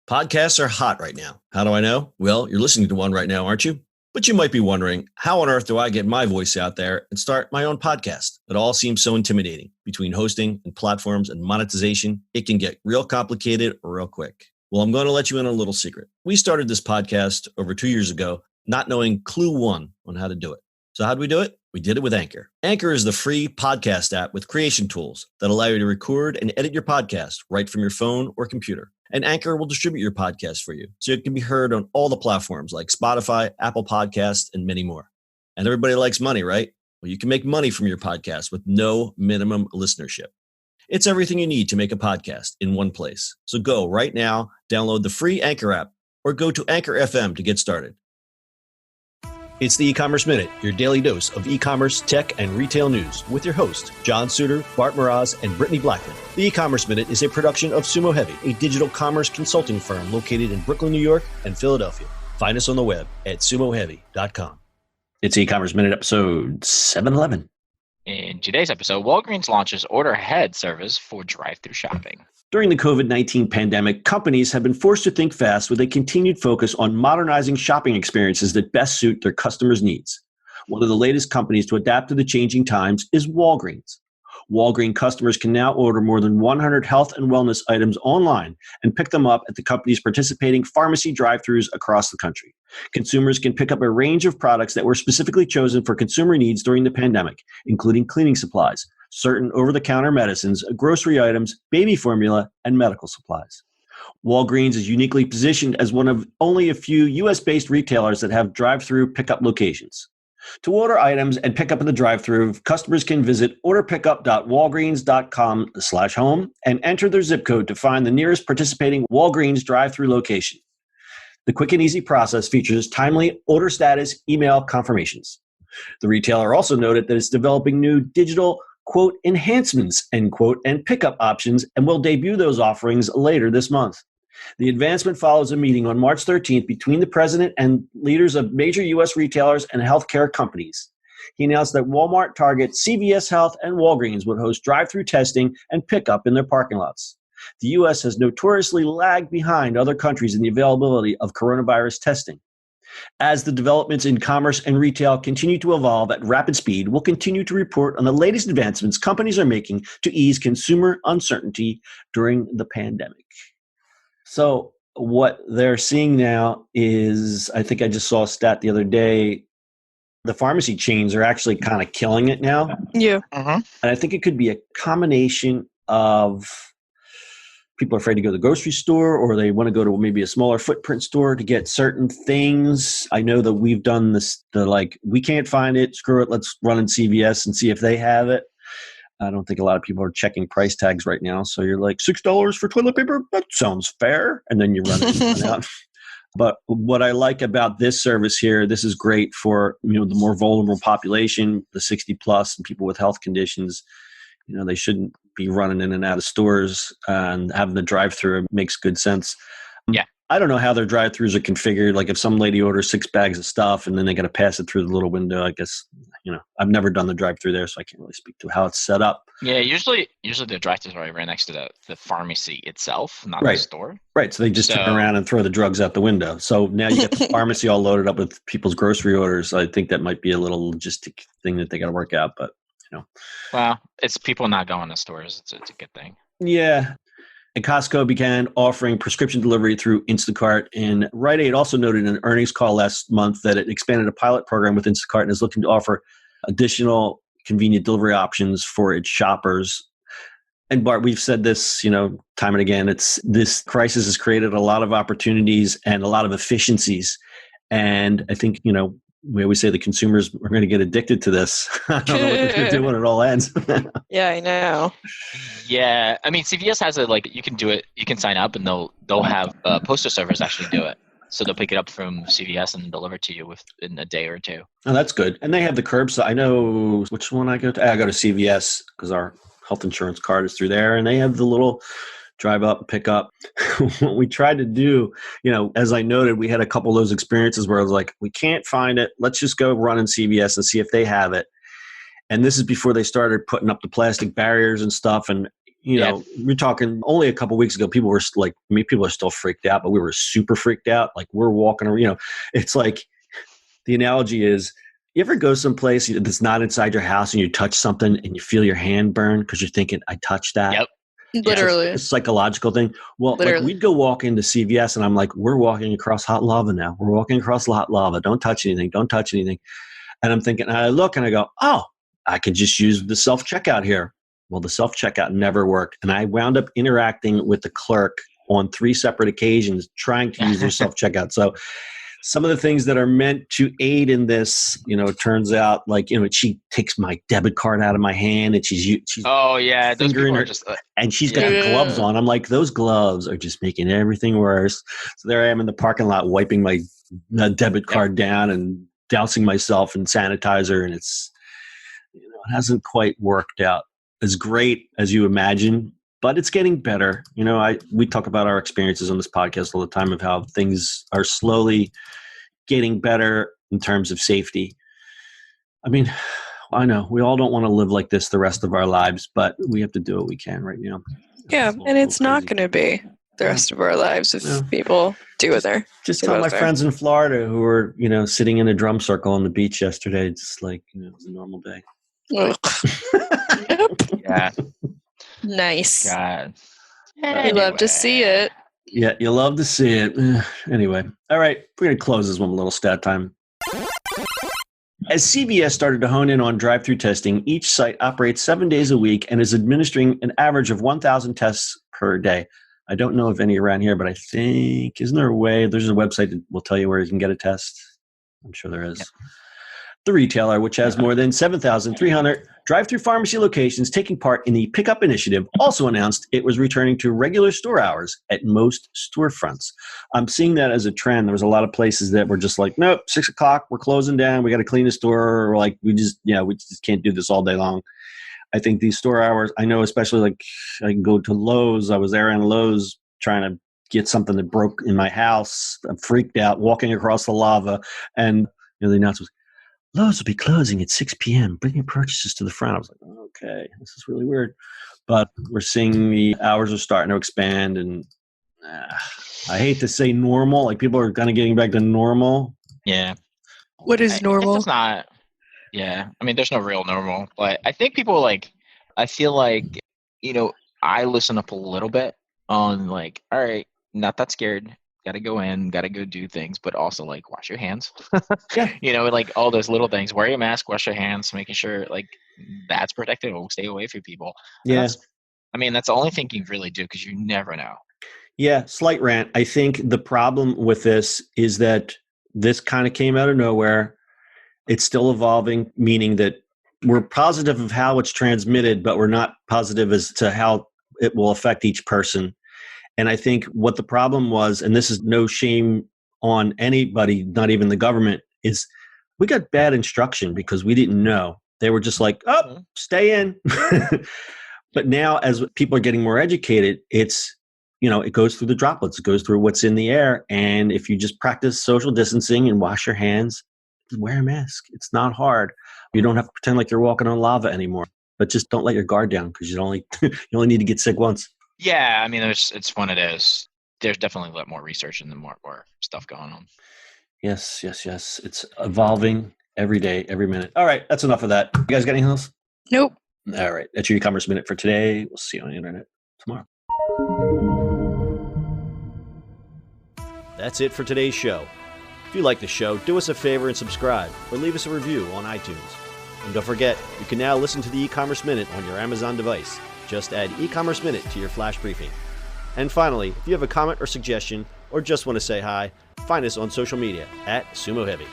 Podcasts are hot right now. How do I know? Well, you're listening to one right now, aren't you? But you might be wondering, how on earth do I get my voice out there and start my own podcast? It all seems so intimidating. Between hosting and platforms and monetization, it can get real complicated real quick. Well, I'm going to let you in on a little secret. We started this podcast over 2 years ago, not knowing clue one on how to do it. So how do we do it? We did it with Anchor. Anchor is the free podcast app with creation tools that allow you to record and edit your podcast right from your phone or computer. And Anchor will distribute your podcast for you, so it can be heard on all the platforms like Spotify, Apple Podcasts, and many more. And everybody likes money, right? Well, you can make money from your podcast with no minimum listenership. It's everything you need to make a podcast in one place. So go right now, download the free Anchor app, or go to Anchor FM to get started. It's the eCommerce Minute, your daily dose of e-commerce, tech, and retail news with your host, John Suder, Bart, Mroz, and Brittany Blackman. The eCommerce Minute is a production of SUMO Heavy, a digital commerce consulting firm located in Brooklyn, New York, and Philadelphia. Find us on the web at sumoheavy.com. It's eCommerce Minute episode 711. In today's episode, Walgreens launches order ahead service for drive-thru shopping. During the COVID-19 pandemic, companies have been forced to think fast with a continued focus on modernizing shopping experiences that best suit their customers' needs. One of the latest companies to adapt to the changing times is Walgreens. Walgreens customers can now order more than 100 health and wellness items online and pick them up at the company's participating pharmacy drive-thrus across the country. Consumers can pick up a range of products that were specifically chosen for consumer needs during the pandemic, including cleaning supplies, certain over-the-counter medicines, grocery items, baby formula, and medical supplies. Walgreens is uniquely positioned as one of only a few U.S.-based retailers that have drive-thru pickup locations. To order items and pick up in the drive-thru, customers can visit orderpickup.walgreens.com/home and enter their zip code to find the nearest participating Walgreens drive-thru location. The quick and easy process features timely order status email confirmations. The retailer also noted that it's developing new digital quote enhancements end quote and pickup options and will debut those offerings later this month. The advancement follows a meeting on March 13th between the president and leaders of major U.S. retailers and healthcare companies. He announced that Walmart, Target, CVS Health, and Walgreens would host drive-thru testing and pickup in their parking lots. The U.S. has notoriously lagged behind other countries in the availability of coronavirus testing. As the developments in commerce and retail continue to evolve at rapid speed, we'll continue to report on the latest advancements companies are making to ease consumer uncertainty during the pandemic. So what they're seeing now is, I think I just saw a stat the other day, the pharmacy chains are actually kind of killing it now. Yeah. And I think it could be a combination of people are afraid to go to the grocery store, or they want to go to maybe a smaller footprint store to get certain things. I know that we've done this, we can't find it, screw it, let's run in CVS and see if they have it. I don't think a lot of people are checking price tags right now. So you're like, $6 for toilet paper? That sounds fair. And then you run it out. But what I like about this service here, this is great for, the more vulnerable population, the 60 plus and people with health conditions. They shouldn't be running in and out of stores, and having the drive-thru makes good sense. Yeah. I don't know how their drive-thrus are configured. Like if some lady orders 6 bags of stuff and then they got to pass it through the little window, I guess, I've never done the drive-thru there, so I can't really speak to how it's set up. Yeah, usually the drive-thrus are right next to the pharmacy itself, not the store. Right, so they just turn around and throw the drugs out the window. So now you get the pharmacy all loaded up with people's grocery orders. I think that might be a little logistic thing that they got to work out, but, Well, it's people not going to stores. It's a good thing. Yeah. And Costco began offering prescription delivery through Instacart. And Rite Aid also noted in an earnings call last month that it expanded a pilot program with Instacart and is looking to offer additional convenient delivery options for its shoppers. And Bart, we've said this, time and again, this crisis has created a lot of opportunities and a lot of efficiencies. And I think, we always say the consumers are going to get addicted to this. I don't know what they're going to do when it all ends. Yeah, I know. Yeah, I mean, CVS has you can do it. You can sign up, and they'll have postal servers actually do it. So they'll pick it up from CVS and deliver it to you within a day or two. Oh, that's good. And they have the curbside. I know which one I go to. I go to CVS because our health insurance card is through there, and they have the little drive up, pick up. What we tried to do, as I noted, we had a couple of those experiences where I was like, we can't find it. Let's just go run in CVS and see if they have it. And this is before they started putting up the plastic barriers and stuff. And, we're talking only a couple weeks ago, people were like, people are still freaked out, but we were super freaked out. Like we're walking around, it's like the analogy is, you ever go someplace that's not inside your house and you touch something and you feel your hand burn because you're thinking, I touched that? Yep. Literally. It's a psychological thing. Well, like we'd go walk into CVS and I'm like, we're walking across hot lava now. We're walking across hot lava. Don't touch anything. Don't touch anything. And I'm thinking, and I look and I go, oh, I can just use the self-checkout here. Well, the self-checkout never worked. And I wound up interacting with the clerk on 3 separate occasions trying to use their self-checkout. So some of the things that are meant to aid in this, it turns out like, she takes my debit card out of my hand and she's oh yeah, those people are just and she's got gloves on. I'm like, those gloves are just making everything worse. So there I am in the parking lot wiping my debit card down and dousing myself in sanitizer, and it's it hasn't quite worked out as great as you imagine, but it's getting better. We talk about our experiences on this podcast all the time of how things are slowly getting better in terms of safety. I mean, I know we all don't want to live like this the rest of our lives, but we have to do what we can right now. Yeah, and it's not going to be the rest of our lives if people do what they're just tell my friends in Florida who were sitting in a drum circle on the beach yesterday, just like it was a normal day. Yeah. Nice. God. We love to see it. Yeah, you love to see it. Anyway, all right, we're going to close this one with a little stat time. As CVS started to hone in on drive-thru testing, each site operates 7 days a week and is administering an average of 1,000 tests per day. I don't know of any around here, but I think, isn't there a way? There's a website that will tell you where you can get a test. I'm sure there is. Yep. The retailer, which has more than 7,300 drive-thru pharmacy locations taking part in the Pickup Initiative, also announced it was returning to regular store hours at most storefronts. I'm seeing that as a trend. There was a lot of places that were just like, nope, 6 o'clock, we're closing down. We got to clean the store. Or like, we just can't do this all day long. I think these store hours, I know, especially like I can go to Lowe's. I was there in Lowe's trying to get something that broke in my house. I'm freaked out walking across the lava. And the announcement was, Lowe's will be closing at 6 p.m. Bring your purchases to the front. I was like, okay, this is really weird. But we're seeing the hours are starting to expand. And I hate to say normal. Like people are kind of getting back to normal. Yeah. What is normal? It's not. Yeah. I mean, there's no real normal. But I think people I feel like, I listen up a little bit on like, all right, not that scared. Got to go in, got to go do things, but also like wash your hands. Yeah. Like all those little things. Wear your mask, wash your hands, making sure like that's protected. Or stay away from people. Yeah. That's the only thing you really do because you never know. Yeah. Slight rant. I think the problem with this is that this kind of came out of nowhere. It's still evolving, meaning that we're positive of how it's transmitted, but we're not positive as to how it will affect each person. And I think what the problem was, and this is no shame on anybody, not even the government, is we got bad instruction because we didn't know. They were just like, oh, stay in. But now as people are getting more educated, it's, it goes through the droplets. It goes through what's in the air. And if you just practice social distancing and wash your hands, wear a mask. It's not hard. You don't have to pretend like you're walking on lava anymore. But just don't let your guard down because you only need to get sick once. Yeah, it's one of those. There's definitely a lot more research and more stuff going on. Yes. It's evolving every day, every minute. All right, that's enough of that. You guys got anything else? Nope. All right, that's your e-commerce minute for today. We'll see you on the internet tomorrow. That's it for today's show. If you like the show, do us a favor and subscribe or leave us a review on iTunes. And don't forget, you can now listen to the e-commerce minute on your Amazon device. Just add e-commerce minute to your flash briefing. And finally, if you have a comment or suggestion or just want to say hi, find us on social media @SUMO Heavy.